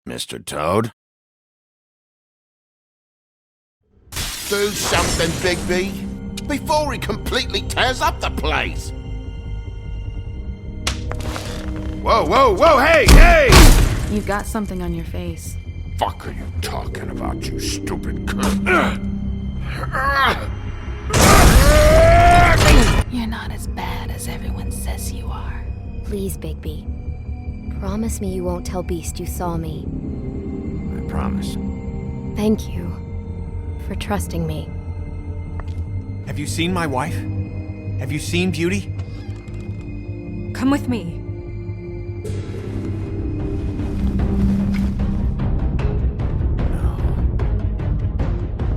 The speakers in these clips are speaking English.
Mr. Toad? Do something, Bigby, before he completely tears up the place. Whoa, whoa, whoa, hey, hey! You've got something on your face. Fuck are you talking about, you stupid cunt? You're not as bad as everyone says you are. Please, Bigby. Promise me you won't tell Beast you saw me. I promise. Thank you for trusting me. Have you seen my wife? Have you seen Beauty? Come with me.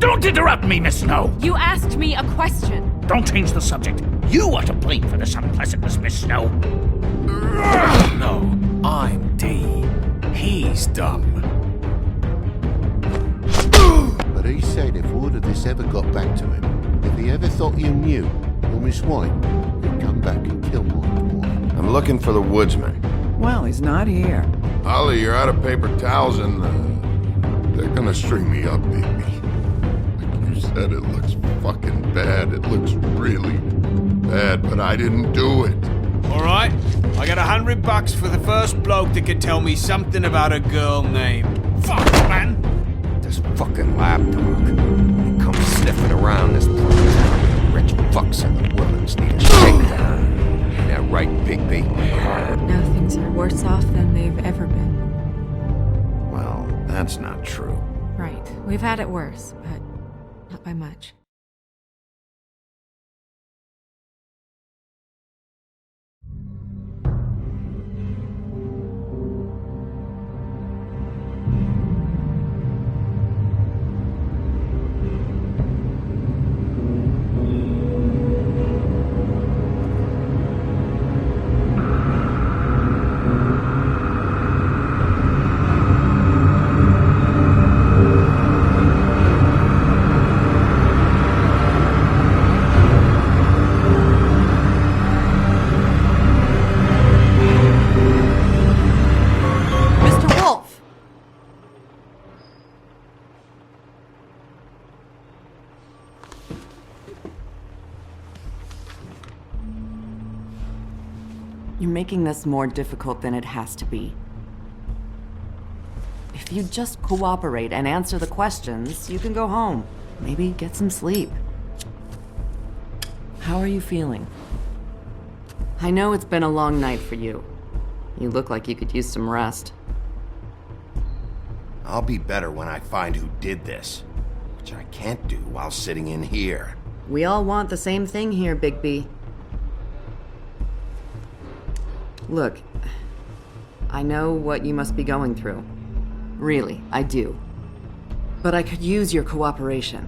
Don't interrupt me, Miss Snow! You asked me a question. Don't change the subject. You are to blame for this unpleasantness, Miss Snow. No, I'm D. He's dumb. But he said if word of this ever got back to him, if he ever thought you knew, or Miss White, he'd come back and kill my boy. I'm looking for the woodsman. Well, he's not here. Ollie, you're out of paper towels and they're gonna string me up, baby. Like you said, it looks fucking bad. It looks really bad, but I didn't do it. Alright, I got $100 for the first bloke that can tell me something about a girl named... Fuck, man! This fucking lapdog. He comes sniffing around this place. Rich fucks in the woodlands need a shakedown. Ain't that right, Bigby? Now things are worse off than they've ever been. Well, that's not true. Right. We've had it worse, but not by much. You're making this more difficult than it has to be. If you just cooperate and answer the questions, you can go home. Maybe get some sleep. How are you feeling? I know it's been a long night for you. You look like you could use some rest. I'll be better when I find who did this, which I can't do while sitting in here. We all want the same thing here, Bigby. Look, I know what you must be going through. Really, I do. But I could use your cooperation.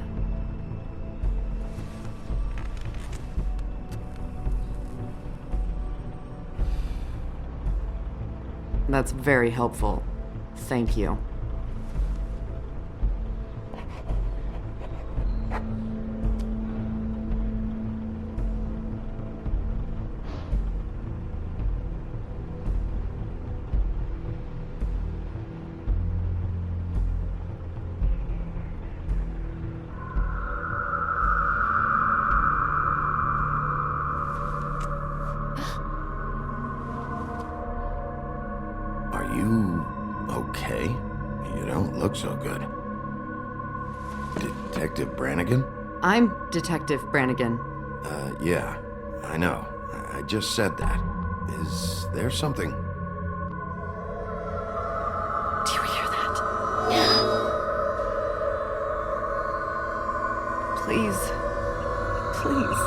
That's very helpful. Thank you. Are you okay? You don't look so good. Detective Brannigan? I'm Detective Brannigan. Yeah, I know. I just said that. Is there something? Do you hear that? Please. Please.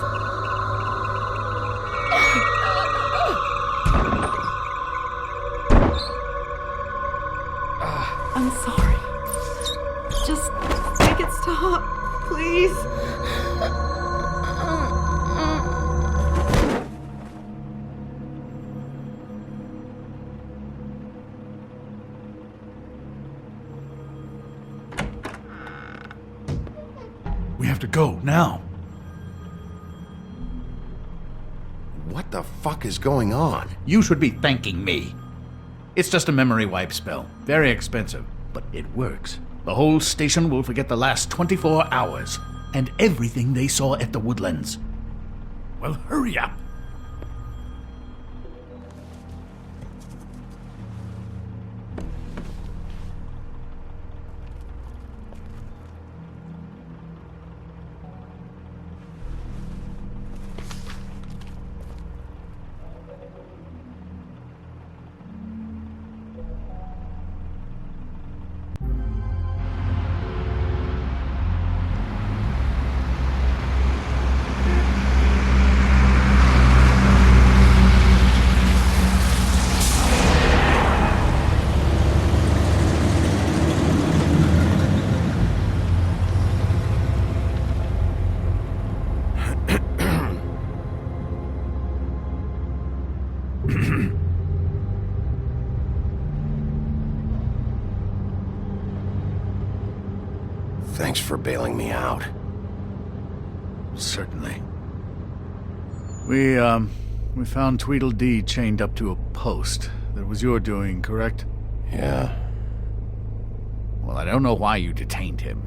I'm sorry. Just make it stop, please. have to go, now. What the fuck is going on? You should be thanking me. It's just a memory wipe spell. Very expensive, but it works. The whole station will forget the last 24 hours and everything they saw at the Woodlands. Well, hurry up. Thanks for bailing me out. Certainly. We found Tweedledee chained up to a post. That was your doing, correct? Yeah. Well, I don't know why you detained him.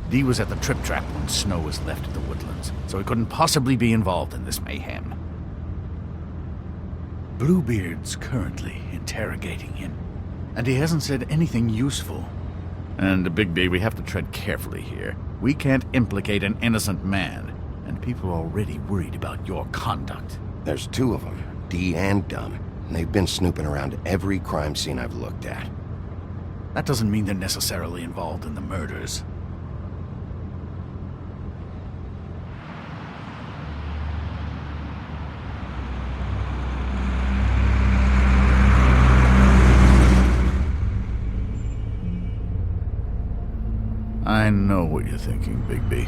Dee was at the Trip Trap when Snow was left at the Woodlands, so he couldn't possibly be involved in this mayhem. Bluebeard's currently interrogating him, and he hasn't said anything useful. And, Bigby, we have to tread carefully here. We can't implicate an innocent man, and people are already worried about your conduct. There's two of them, Dee and Dunn, and they've been snooping around every crime scene I've looked at. That doesn't mean they're necessarily involved in the murders. I know what you're thinking, Bigby.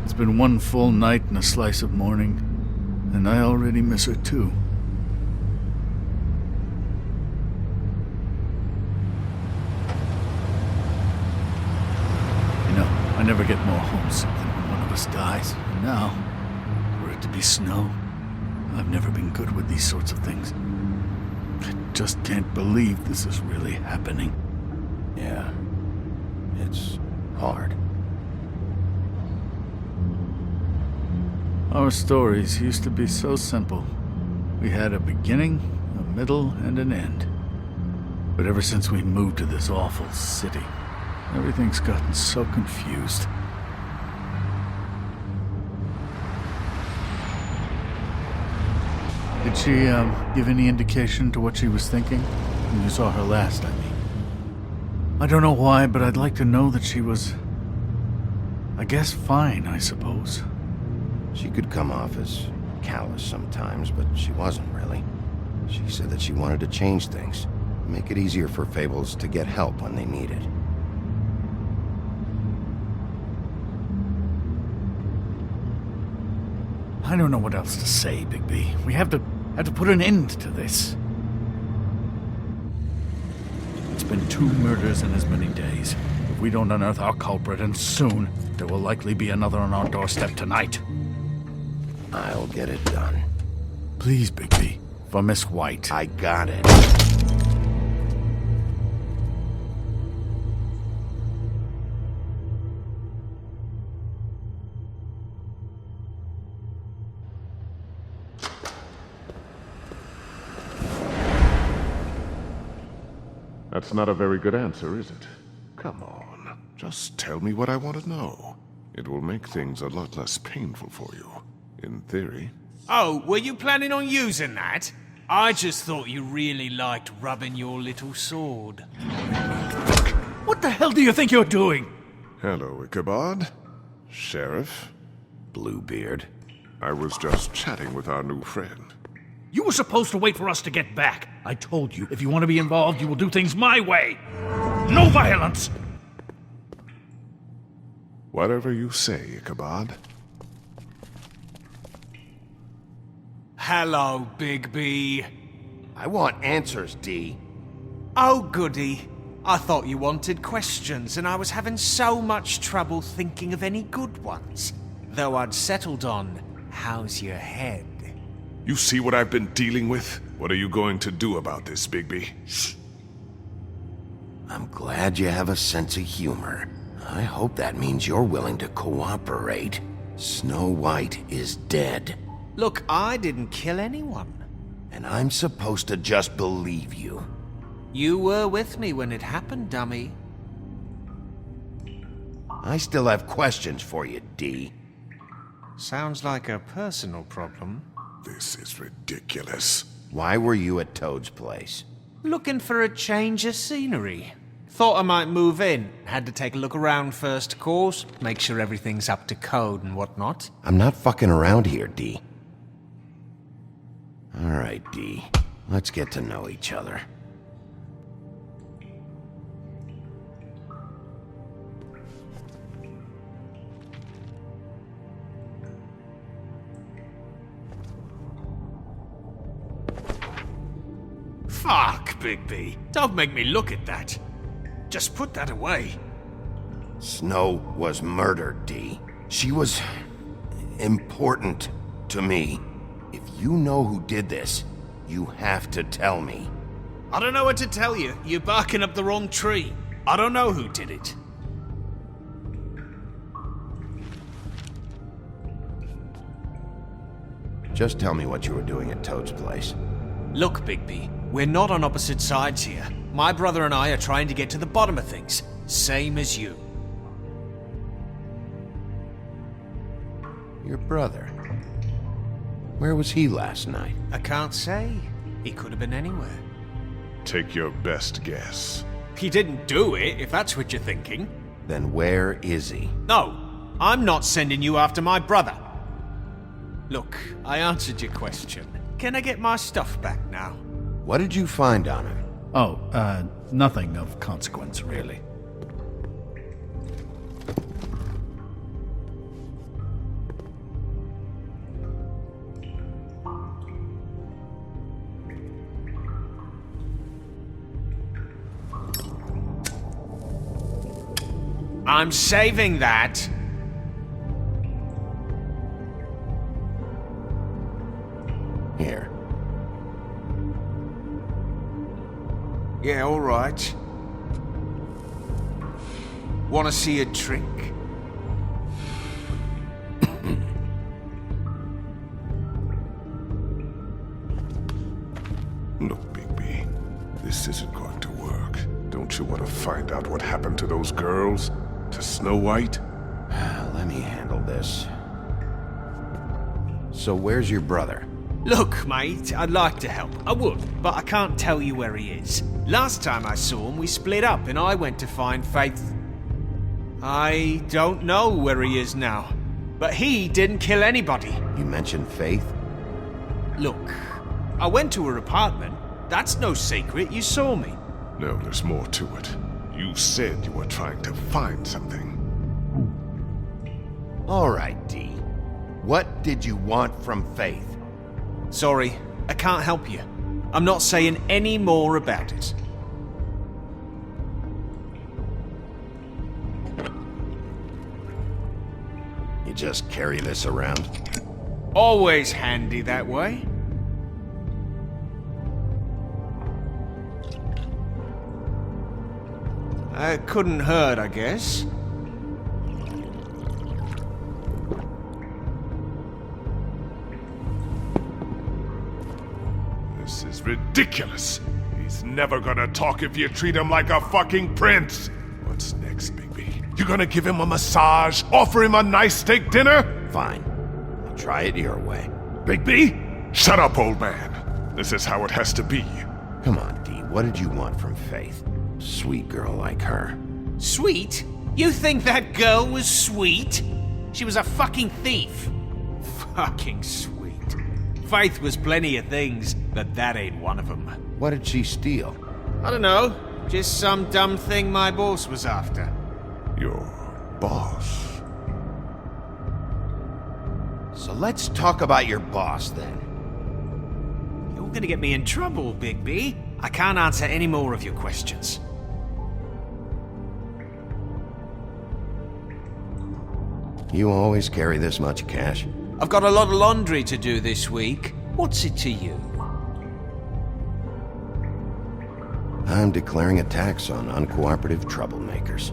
It's been one full night and a slice of morning, and I already miss her too. You know, I never get more homesick than when one of us dies. And now, for it to be Snow, I've never been good with these sorts of things. I just can't believe this is really happening. Yeah. It's hard. Our stories used to be so simple. We had a beginning, a middle, and an end. But ever since we moved to this awful city, everything's gotten so confused. Did she, give any indication to what she was thinking? When you saw her last, I mean. I don't know why, but I'd like to know that she was, I guess, fine, I suppose. She could come off as callous sometimes, but she wasn't really. She said that she wanted to change things, make it easier for Fables to get help when they need it. I don't know what else to say, Bigby. We have to put an end to this. It's been 2 murders in as many days. If we don't unearth our culprit, and soon, there will likely be another on our doorstep tonight. I'll get it done. Please, Bigby. For Miss White. I got it. That's not a very good answer, is it? Come on, just tell me what I want to know. It will make things a lot less painful for you, in theory. Oh, were you planning on using that? I just thought you really liked rubbing your little sword. What the hell do you think you're doing? Hello, Ichabod. Sheriff. Bluebeard. I was just chatting with our new friend. You were supposed to wait for us to get back. I told you, if you want to be involved, you will do things my way. No violence! Whatever you say, Ichabod. Hello, Bigby. I want answers, Dee. Oh, goody. I thought you wanted questions, and I was having so much trouble thinking of any good ones. Though I'd settled on, how's your head? You see what I've been dealing with? What are you going to do about this, Bigby? I'm glad you have a sense of humor. I hope that means you're willing to cooperate. Snow White is dead. Look, I didn't kill anyone. And I'm supposed to just believe you. You were with me when it happened, dummy. I still have questions for you, D. Sounds like a personal problem. This is ridiculous. Why were you at Toad's place? Looking for a change of scenery. Thought I might move in. Had to take a look around first, of course. Make sure everything's up to code and whatnot. I'm not fucking around here, D. Alright, D. Let's get to know each other. Fuck, Bigby. Don't make me look at that. Just put that away. Snow was murdered, D. She was important to me. If you know who did this, you have to tell me. I don't know what to tell you. You're barking up the wrong tree. I don't know who did it. Just tell me what you were doing at Toad's place. Look, Bigby, we're not on opposite sides here. My brother and I are trying to get to the bottom of things. Same as you. Your brother? Where was he last night? I can't say. He could have been anywhere. Take your best guess. He didn't do it, if that's what you're thinking. Then where is he? No, I'm not sending you after my brother. Look, I answered your question. Can I get my stuff back now? What did you find on him? Oh, nothing of consequence, really. I'm saving that. Here. Yeah, all right. Want to see a trick? Look, Bigby, this isn't going to work. Don't you want to find out what happened to those girls? To Snow White? Let me handle this. So where's your brother? Look, mate, I'd like to help. I would, but I can't tell you where he is. Last time I saw him, we split up and I went to find Faith. I don't know where he is now, but he didn't kill anybody. You mentioned Faith? Look, I went to her apartment. That's no secret, you saw me. No, there's more to it. You said you were trying to find something. All right, D. What did you want from Faith? Sorry, I can't help you. I'm not saying any more about it. You just carry this around? Always handy that way. It couldn't hurt, I guess. This is ridiculous. He's never gonna talk if you treat him like a fucking prince. What's next, Bigby? You gonna give him a massage? Offer him a nice steak dinner? Fine. I'll try it your way. Bigby? Shut up, old man. This is how it has to be. Come on, D. What did you want from Faith? Sweet girl like her. Sweet? You think that girl was sweet? She was a fucking thief. Fucking sweet. Faith was plenty of things, but that ain't one of them. What did she steal? I don't know. Just some dumb thing my boss was after. Your boss. So let's talk about your boss, then. You're gonna get me in trouble, Bigby. I can't answer any more of your questions. You always carry this much cash? I've got a lot of laundry to do this week. What's it to you? I'm declaring a tax on uncooperative troublemakers.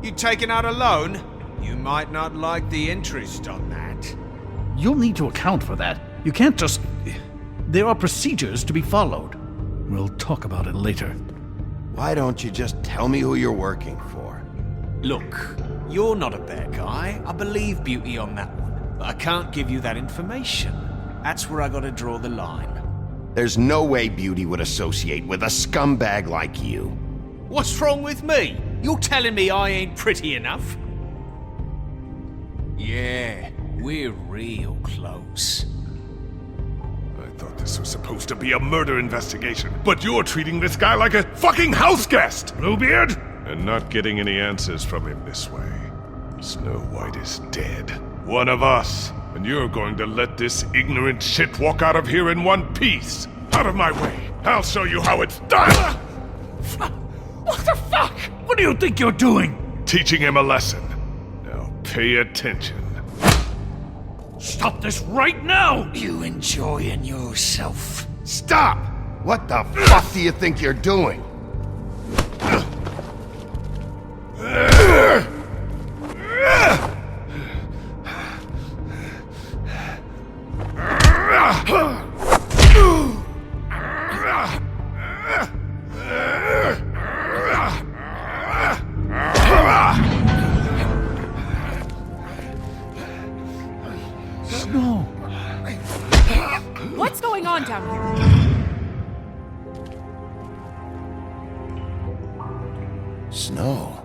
You taking out a loan? You might not like the interest on that. You'll need to account for that. You can't just... There are procedures to be followed. We'll talk about it later. Why don't you just tell me who you're working for? Look, you're not a bad guy. I believe Beauty on that one. But I can't give you that information. That's where I gotta draw the line. There's no way Beauty would associate with a scumbag like you. What's wrong with me? You're telling me I ain't pretty enough? Yeah, we're real close. I thought this was supposed to be a murder investigation, but you're treating this guy like a fucking house guest, Bluebeard! And not getting any answers from him this way. Snow White is dead. One of us. And you're going to let this ignorant shit walk out of here in one piece. Out of my way. I'll show you how it's done! What the fuck? What do you think you're doing? Teaching him a lesson. Now pay attention. Stop this right now! You enjoying yourself? Stop! What the fuck do you think you're doing? Snow! What's going on down here? Snow.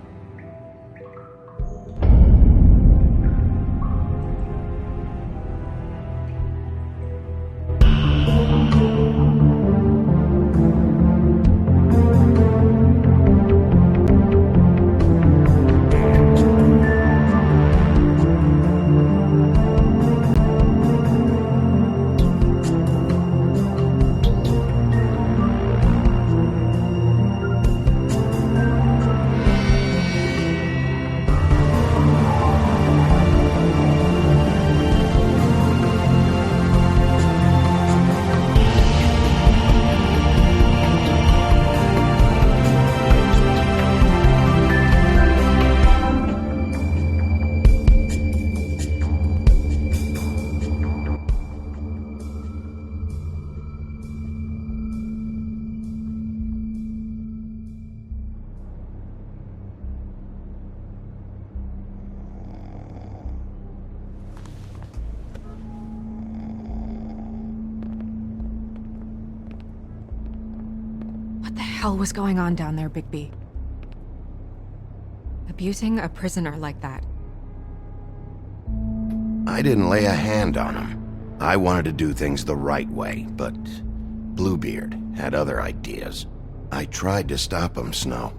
What the hell was going on down there, Bigby? Abusing a prisoner like that. I didn't lay a hand on him. I wanted to do things the right way, but Bluebeard had other ideas. I tried to stop him, Snow.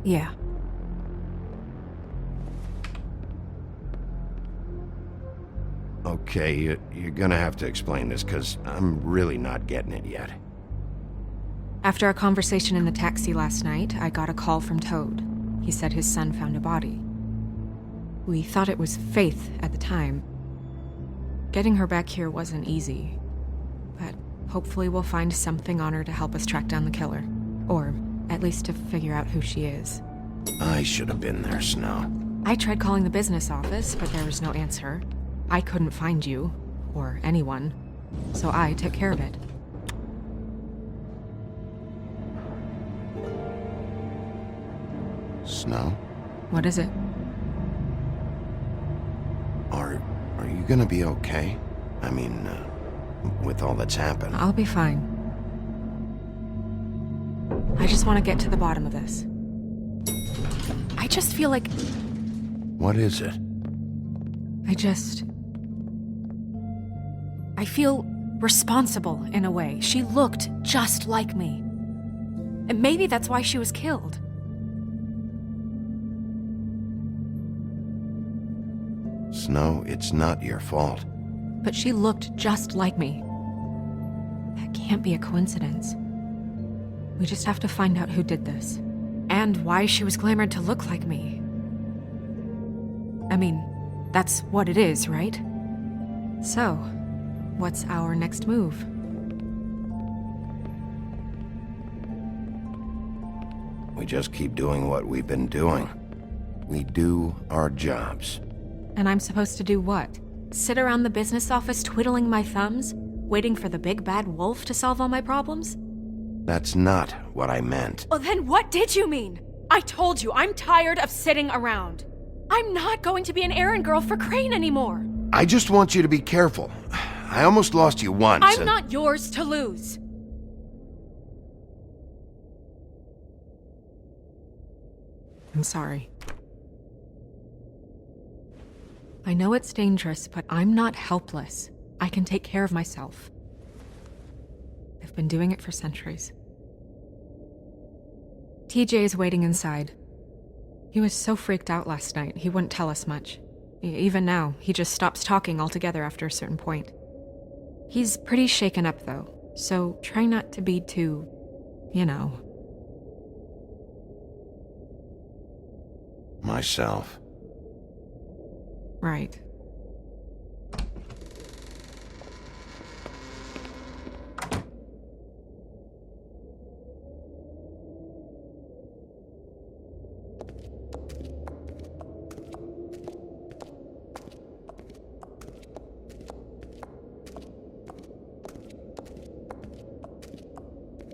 Yeah. Okay, you're gonna have to explain this, because I'm really not getting it yet. After our conversation in the taxi last night, I got a call from Toad. He said his son found a body. We thought it was Faith at the time. Getting her back here wasn't easy, but hopefully we'll find something on her to help us track down the killer. Or at least to figure out who she is. I should have been there, Snow. I tried calling the business office, but there was no answer. I couldn't find you, or anyone, so I took care of it. Snow? What is it? Are you gonna be okay? I mean, with all that's happened. I'll be fine. I just want to get to the bottom of this. I just feel like... What is it? I feel responsible in a way. She looked just like me. And maybe that's why she was killed. Snow, it's not your fault. But she looked just like me. That can't be a coincidence. We just have to find out who did this. And why she was glamored to look like me. I mean, that's what it is, right? So, what's our next move? We just keep doing what we've been doing. We do our jobs. And I'm supposed to do what? Sit around the business office twiddling my thumbs, waiting for the big bad wolf to solve all my problems? That's not what I meant. Well, then what did you mean? I told you, I'm tired of sitting around. I'm not going to be an errand girl for Crane anymore. I just want you to be careful. I almost lost you once. I'm not yours to lose. I'm sorry. I know it's dangerous, but I'm not helpless. I can take care of myself. I've been doing it for centuries. TJ is waiting inside. He was so freaked out last night, he wouldn't tell us much. Even now, he just stops talking altogether after a certain point. He's pretty shaken up, though, so try not to be too, you know. Myself. Right.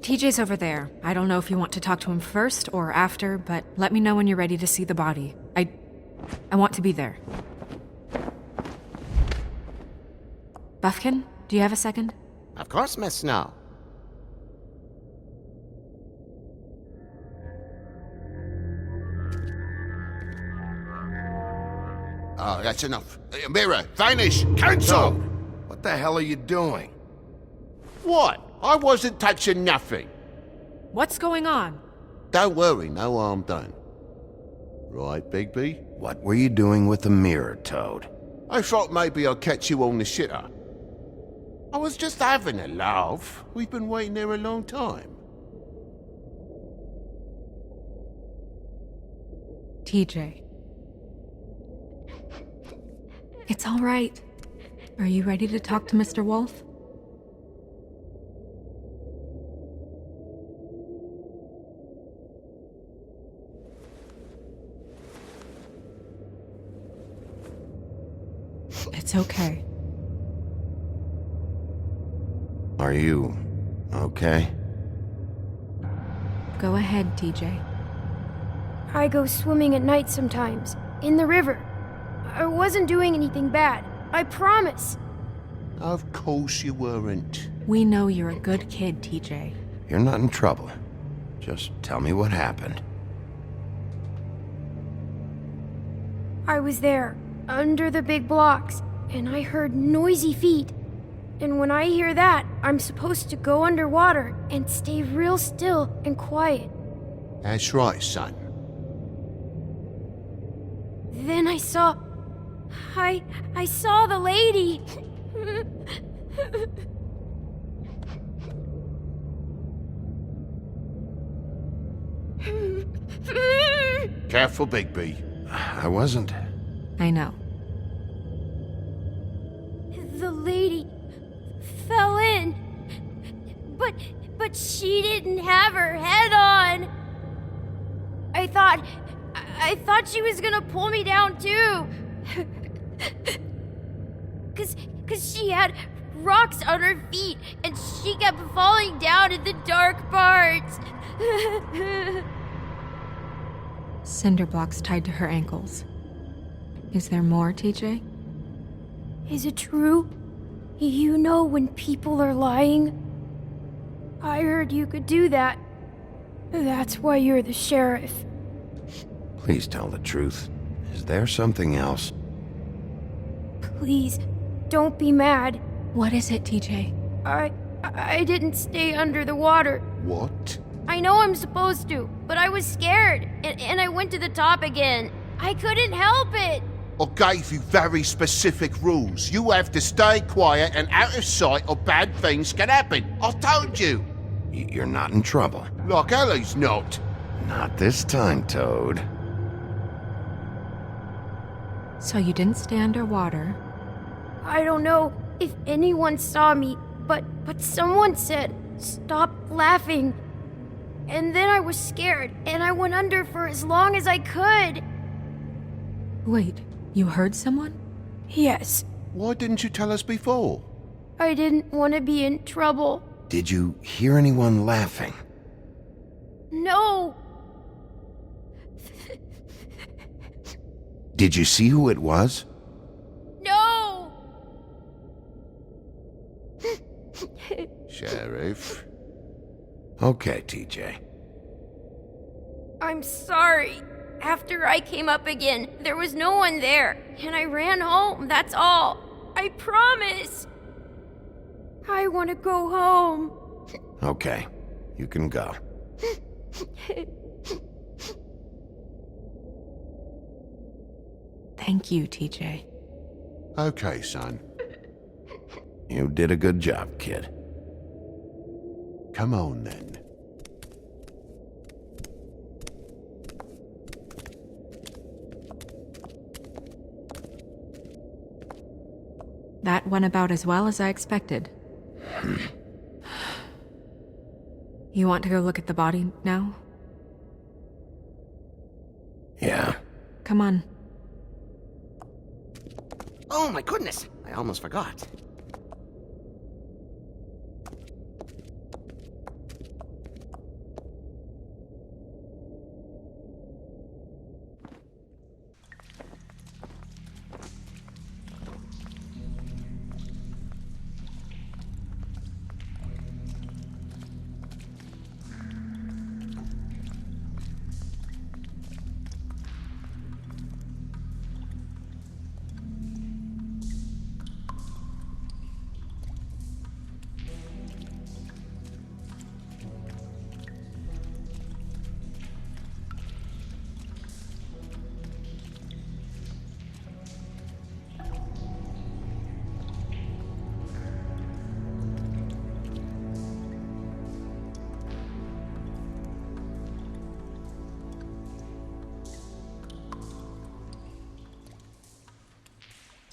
TJ's over there. I don't know if you want to talk to him first or after, but let me know when you're ready to see the body. I want to be there. Buffkin, do you have a second? Of course, Miss Snow. Oh, that's enough. Mirror, vanish, cancel! What the hell are you doing? What? I wasn't touching nothing. What's going on? Don't worry, no harm done. Right, Bigby? What were you doing with the mirror, Toad? I thought maybe I'd catch you on the shitter. I was just having a laugh. We've been waiting there a long time. TJ. It's all right. Are you ready to talk to Mr. Wolf? It's okay. Are you okay? Go ahead, TJ. I go swimming at night sometimes, in the river. I wasn't doing anything bad, I promise. Of course you weren't. We know you're a good kid, TJ. You're not in trouble. Just tell me what happened. I was there, under the big blocks, and I heard noisy feet. And when I hear that, I'm supposed to go underwater and stay real still and quiet. That's right, son. Then I saw the lady. Careful, Bigby. I wasn't. I know. The lady fell in. But she didn't have her head on. I thought she was gonna pull me down too. Cause she had rocks on her feet and she kept falling down in the dark parts. Cinder blocks tied to her ankles. Is there more, TJ? Is it true? You know when people are lying? I heard you could do that. That's why you're the sheriff. Please tell the truth. Is there something else? Please, don't be mad. What is it, TJ? I didn't stay under the water. What? I know I'm supposed to, but I was scared, and I went to the top again. I couldn't help it. I gave you very specific rules. You have to stay quiet and out of sight or bad things can happen. I told you. You're not in trouble. Like Ellie's not. Not this time, Toad. So you didn't stay underwater. I don't know if anyone saw me, but someone said, "Stop laughing." And then I was scared, and I went under for as long as I could. Wait, you heard someone? Yes, Why didn't you tell us before? I didn't want to be in trouble. Did you hear anyone laughing? No, Did you see who it was? no! Sheriff. Okay, TJ. I'm sorry. After I came up again, there was no one there, and I ran home, that's all. I promise. I want to go home. Okay, you can go. Thank you, TJ. Okay, son. You did a good job, kid. Come on, then. That went about as well as I expected. You want to go look at the body now? Yeah. Come on. Oh my goodness, I almost forgot.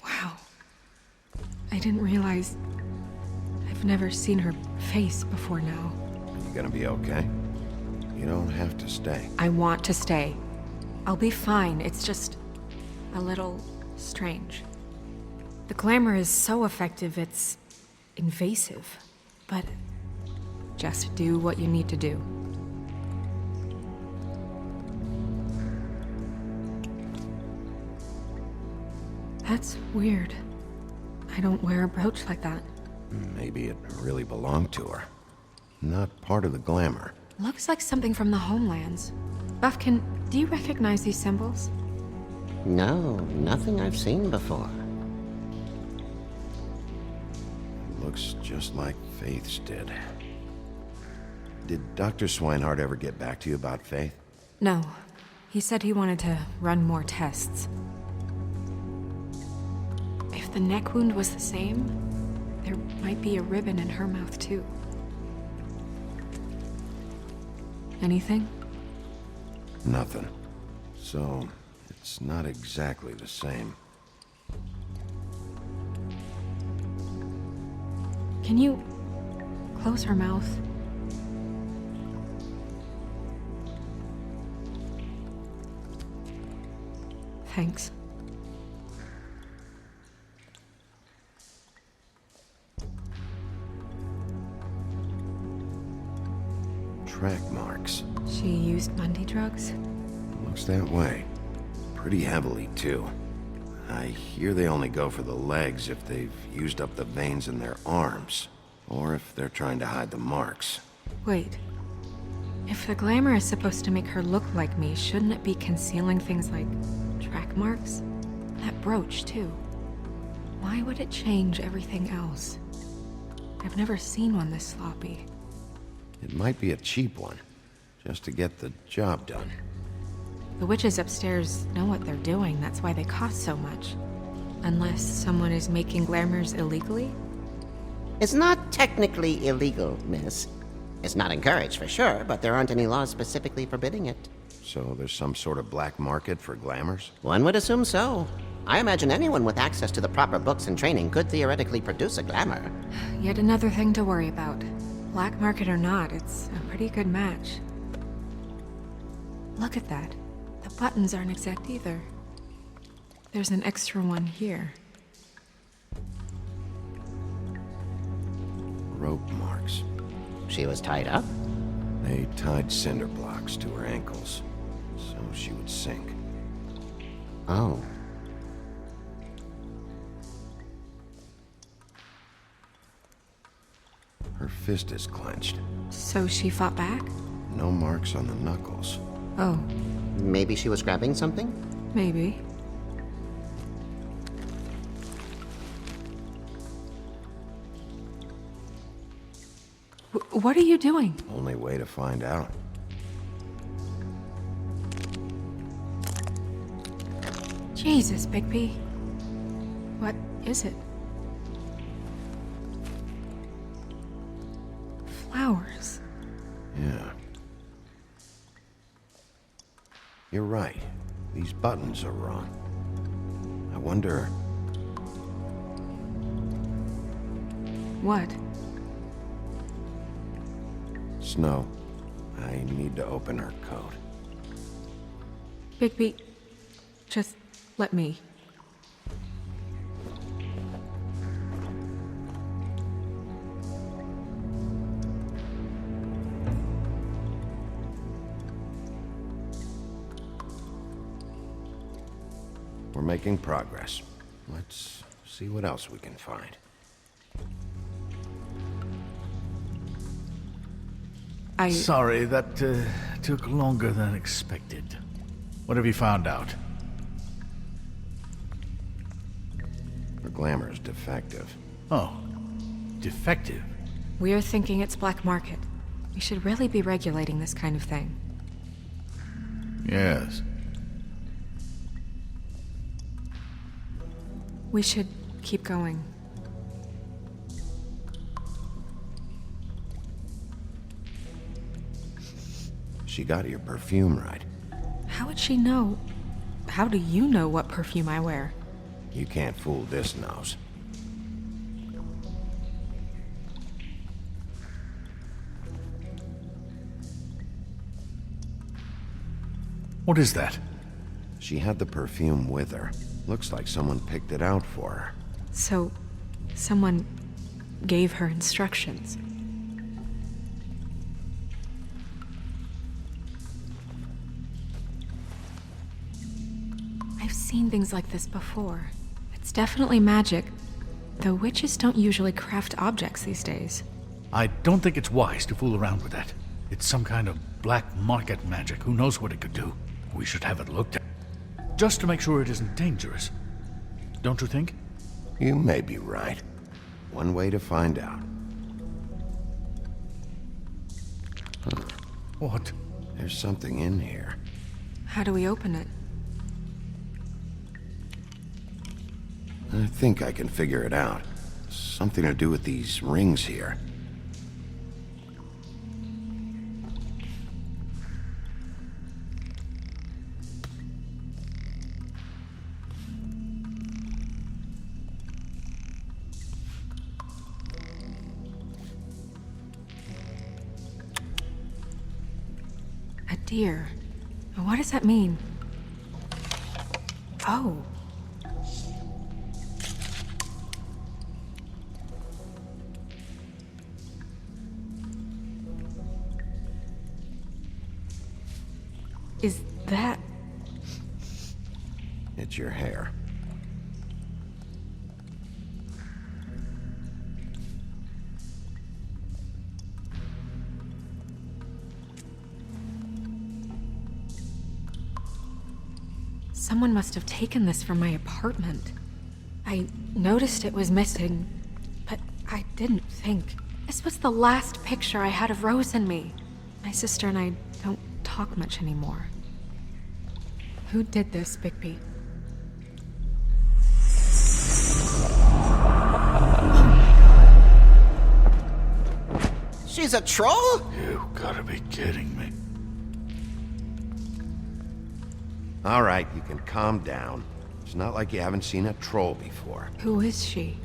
Wow. I didn't realize... I've never seen her face before now. You gonna be okay? You don't have to stay. I want to stay. I'll be fine. It's just... a little... strange. The glamour is so effective, it's... invasive. But... just do what you need to do. That's weird. I don't wear a brooch like that. Maybe it really belonged to her. Not part of the glamour. Looks like something from the homelands. Buffkin, do you recognize these symbols? No, nothing I've seen before. Looks just like Faith's did. Did Dr. Swinehart ever get back to you about Faith? No. He said he wanted to run more tests. If the neck wound was the same, there might be a ribbon in her mouth too. Anything? Nothing. So, it's not exactly the same. Can you close her mouth? Thanks. Track marks. She used Mundy drugs? Looks that way. Pretty heavily, too. I hear they only go for the legs if they've used up the veins in their arms, or if they're trying to hide the marks. Wait. If the glamour is supposed to make her look like me, shouldn't it be concealing things like track marks? That brooch, too. Why would it change everything else? I've never seen one this sloppy. It might be a cheap one, just to get the job done. The witches upstairs know what they're doing, that's why they cost so much. Unless someone is making glamours illegally? It's not technically illegal, miss. It's not encouraged for sure, but there aren't any laws specifically forbidding it. So there's some sort of black market for glamours? One would assume so. I imagine anyone with access to the proper books and training could theoretically produce a glamour. Yet another thing to worry about. Black market or not, it's a pretty good match. Look at that. The buttons aren't exact either. There's an extra one here. Rope marks. She was tied up? They tied cinder blocks to her ankles, so she would sink. Oh. Her fist is clenched. So she fought back? No marks on the knuckles. Oh, Maybe she was grabbing something? maybe. What are you doing? Only way to find out. Jesus, Bigby. What is it? Flowers. Yeah. You're right. These buttons are wrong. I wonder... What? Snow, I need to open her coat. Bigby, just let me. We're making progress. Let's see what else we can find. Sorry, that took longer than expected. What have you found out? Her glamour is defective. Oh, defective. We're thinking it's black market. We should really be regulating this kind of thing. Yes. We should keep going. She got your perfume right. How would she know? How do you know what perfume I wear? You can't fool this nose. What is that? She had the perfume with her. Looks like someone picked it out for her. So, someone gave her instructions. I've seen things like this before. It's definitely magic, though witches don't usually craft objects these days. I don't think it's wise to fool around with that. It's some kind of black market magic. Who knows what it could do? We should have it looked at. Just to make sure it isn't dangerous. Don't you think? You may be right. One way to find out. Huh. What? There's something in here. How do we open it? I think I can figure it out. Something to do with these rings here. A deer. What does that mean? Oh. Is that... It's your hair. Someone must have taken this from my apartment. I noticed it was missing, but I didn't think. This was the last picture I had of Rose and me. My sister and I don't talk much anymore. Who did this, Bigby? She's a troll? You gotta be kidding me. All right, you can calm down. It's not like you haven't seen a troll before. Who is she?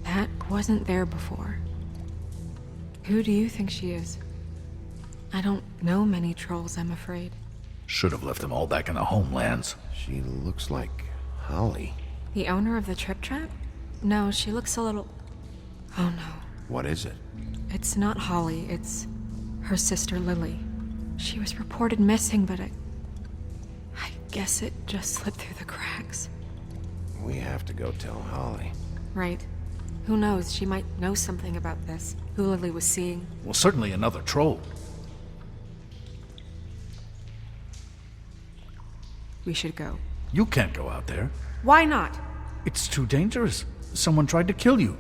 That wasn't there before. Who do you think she is? I don't know many trolls, I'm afraid. Should have left them all back in the homelands. She looks like Holly. The owner of the Trip Trap? No, she looks a little... Oh no. What is it? It's not Holly, it's her sister Lily. She was reported missing, but I guess it just slipped through the cracks. We have to go tell Holly. Right. Who knows, she might know something about this. Who Lily was seeing. Well, certainly another troll. We should go. You can't go out there. Why not? It's too dangerous. Someone tried to kill you.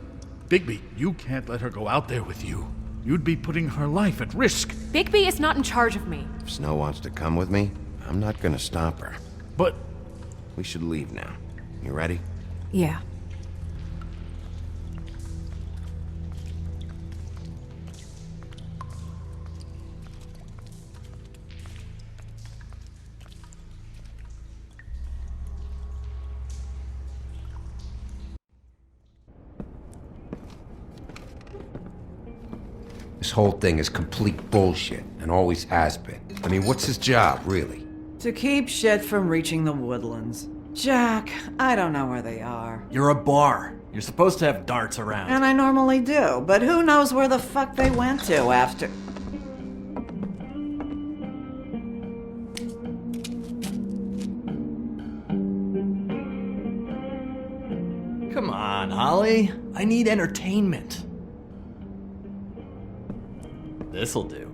Bigby, you can't let her go out there with you. You'd be putting her life at risk. Bigby is not in charge of me. If Snow wants to come with me, I'm not gonna stop her. But... We should leave now. You ready? Yeah. This whole thing is complete bullshit, and always has been. I mean, what's his job, really? To keep shit from reaching the woodlands. Jack, I don't know where they are. You're a bar. You're supposed to have darts around. And I normally do, but who knows where the fuck they went to after... Come on, Holly. I need entertainment. This'll do.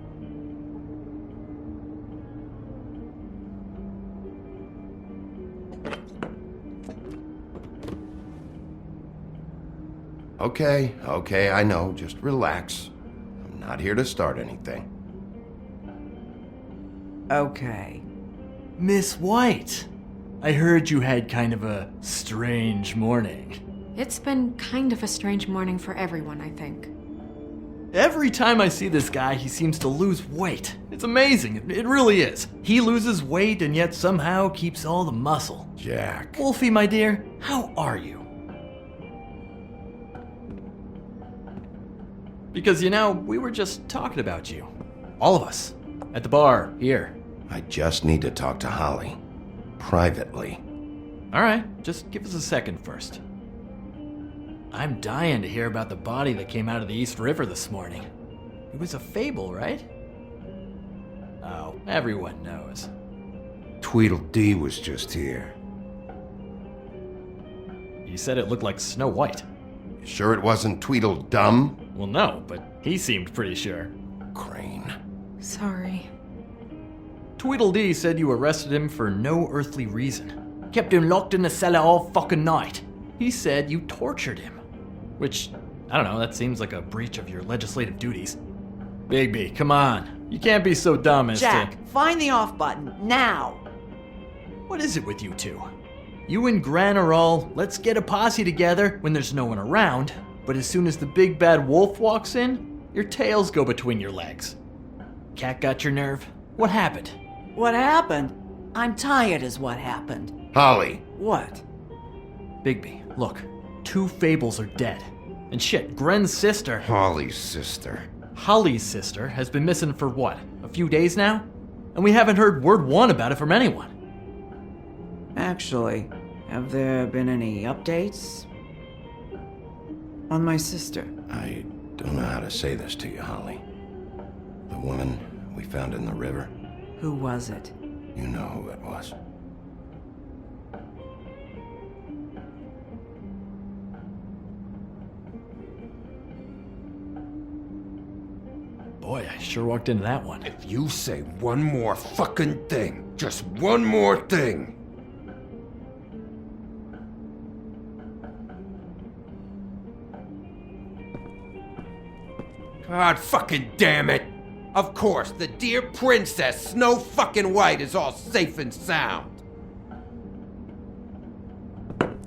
Okay, I know. Just relax. I'm not here to start anything. Okay. Miss White, I heard you had kind of a strange morning. It's been kind of a strange morning for everyone, I think. Every time I see this guy, he seems to lose weight. It's amazing. It really is. He loses weight and yet somehow keeps all the muscle. Jack. Wolfie, my dear, how are you? Because, you know, we were just talking about you. All of us. At the bar, here. I just need to talk to Holly. Privately. Alright, just give us a second first. I'm dying to hear about the body that came out of the East River this morning. It was a fable, right? Oh, everyone knows. Tweedledee was just here. You said it looked like Snow White. Sure it wasn't Tweedledum? Well, no, but he seemed pretty sure. Crane. Sorry. Tweedledee said you arrested him for no earthly reason. Kept him locked in the cellar all fucking night. He said you tortured him. Which, I don't know, that seems like a breach of your legislative duties. Bigby, come on. You can't be so dumb as Jack, to... find the off button, now! What is it with you two? You and Gran are all, let's get a posse together when there's no one around, but as soon as the big bad wolf walks in, your tails go between your legs. Cat got your nerve? What happened? What happened? I'm tired is what happened. Holly. What? Bigby, look. 2 fables are dead. And shit, Gren's sister... Holly's sister. Holly's sister has been missing for what? A few days now? And we haven't heard word one about it from anyone. Actually, have there been any updates? On my sister? I don't know how to say this to you, Holly. The woman we found in the river. Who was it? You know who it was. Boy, I sure walked into that one. If you say one more fucking thing, just one more thing. God fucking damn it! Of course, the dear princess Snow fucking White is all safe and sound.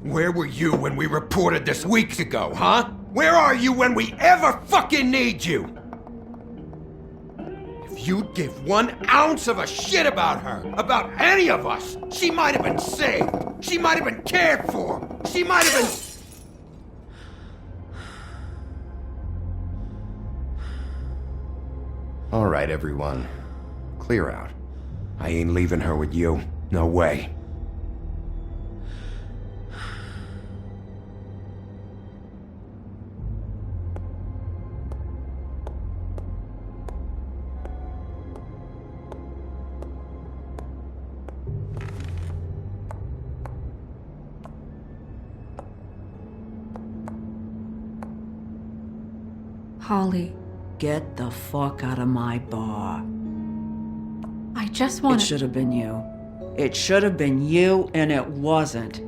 Where were you when we reported this weeks ago, huh? Where are you when we ever fucking need you? If you'd give 1 ounce of a shit about her, about any of us, she might have been saved. She might have been cared for. She might have been... All right, everyone. Clear out. I ain't leaving her with you. No way. Holly, Get the fuck out of my bar. I just want It should have been you. It should have been you, and it wasn't.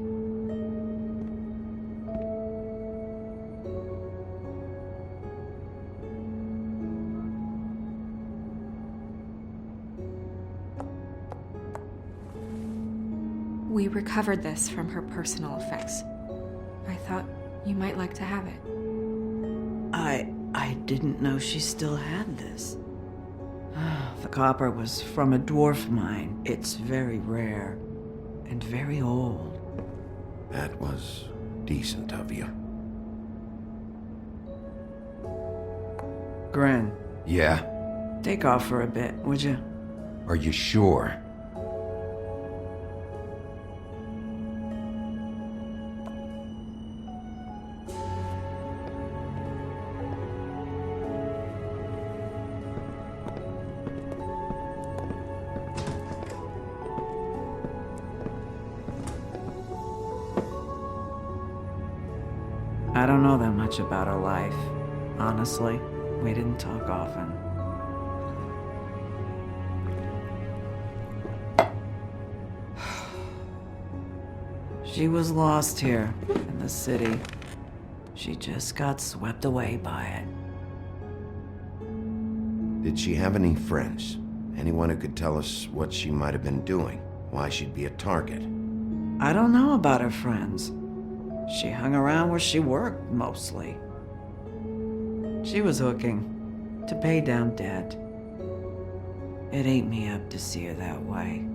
We recovered this from her personal effects. I thought you might like to have it. I didn't know she still had this. The copper was from a dwarf mine. It's very rare and very old. That was decent of you. Gren, Yeah? take off for a bit, would you? Are you sure? I don't know that much about her life. Honestly, we didn't talk often. She was lost here in the city. She just got swept away by it. Did she have any friends? Anyone who could tell us what she might have been doing? Why she'd be a target? I don't know about her friends. She hung around where she worked, mostly. She was hooking to pay down debt. It ate me up to see her that way.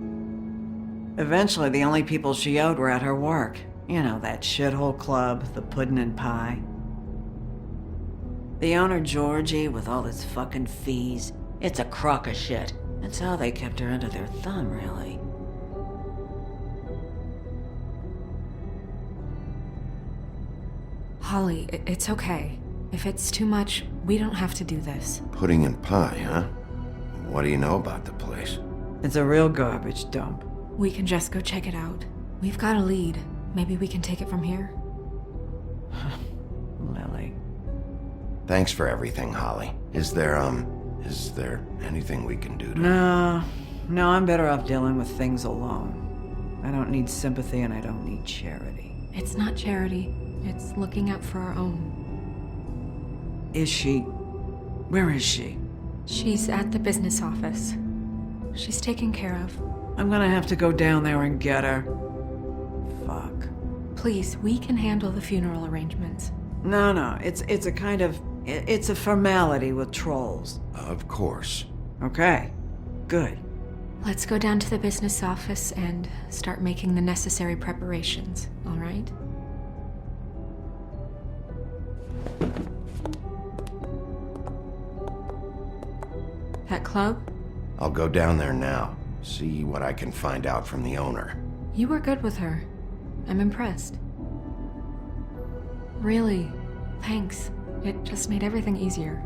Eventually, the only people she owed were at her work. You know, that shithole club, the Puddin' and Pie. The owner, Georgie, with all his fucking fees, it's a crock of shit. That's how they kept her under their thumb, really. Holly, it's okay. If it's too much, we don't have to do this. Pudding and pie, huh? What do you know about the place? It's a real garbage dump. We can just go check it out. We've got a lead. Maybe we can take it from here? Lily. Thanks for everything, Holly. Is there anything we can do to... No, I'm better off dealing with things alone. I don't need sympathy and I don't need charity. It's not charity. It's looking out for our own. Is she... Where is she? She's at the business office. She's taken care of. I'm gonna have to go down there and get her. Fuck. Please, we can handle the funeral arrangements. No, it's a kind of... It's a formality with trolls. Of course. Okay, good. Let's go down to the business office and start making the necessary preparations, all right? That club? I'll go down there now. See what I can find out from the owner. You were good with her. I'm impressed. Really, thanks. It just made everything easier.